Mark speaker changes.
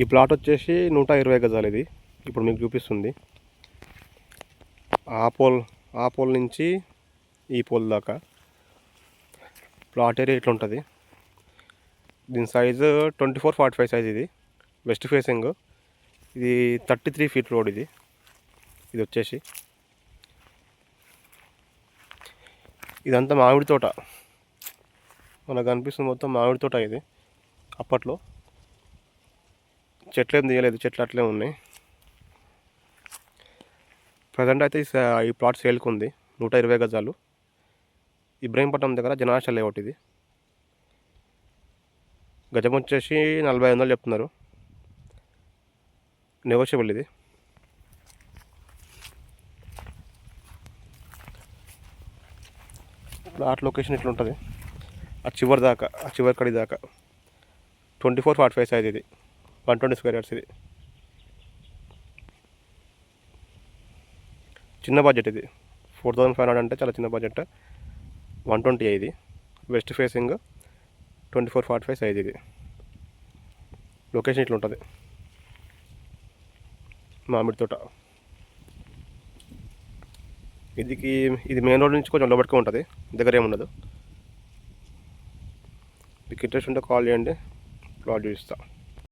Speaker 1: ఈ ప్లాట్ వచ్చేసి 120 గజాలు. ఇది ఇప్పుడు మీకు చూపిస్తుంది. ఆ పోల్ నుంచి ఈ పోల్ దాకా ప్లాట్ ఏరియా ఇట్లా ఉంటుంది. దీని సైజు 24x45 సైజ్. ఇది వెస్ట్ ఫేసింగ్. ఇది 33 ఫీట్ రోడ్. ఇది వచ్చేసి ఇదంతా మామిడి తోట. మనకు కనిపిస్తుంది మొత్తం మామిడి తోట. ఇది అప్పట్లో చెట్లు ఏం తీయలేదు, చెట్లు అట్లే ఉన్నాయి. ప్రజెంట్ అయితే ఈ ప్లాట్ సేల్కి ఉంది. 120 గజాలు. ఇబ్రహీంపట్నం దగ్గర జనాశ లేఅవుట్. ఇది గజం వచ్చేసి 4500 చెప్తున్నారు. నెగోషియబుల్. ఇది ప్లాట్ లొకేషన్ ఇట్లా ఉంటుంది. ఆ చివరి కడి దాకా 24x45 సైజ్. ఇది 120 స్క్వేర్ యార్డ్స్. ఇది చిన్న బడ్జెట్. ఇది 4500 అంటే చాలా చిన్న బడ్జెట్. 120. ఇది వెస్ట్ ఫేసింగ్ 24x45 సైజ్. ఇది లొకేషన్ ఇట్లా ఉంటుంది. మామిడి తోట. ఇది మెయిన్ రోడ్ నుంచి కొంచెం లోపలికి ఉంటుంది, దగ్గర ఏముండదు. మీకు ఇంట్రెస్ట్ ఉంటే కాల్ చేయండి, ప్లాట్ చూపిస్తా.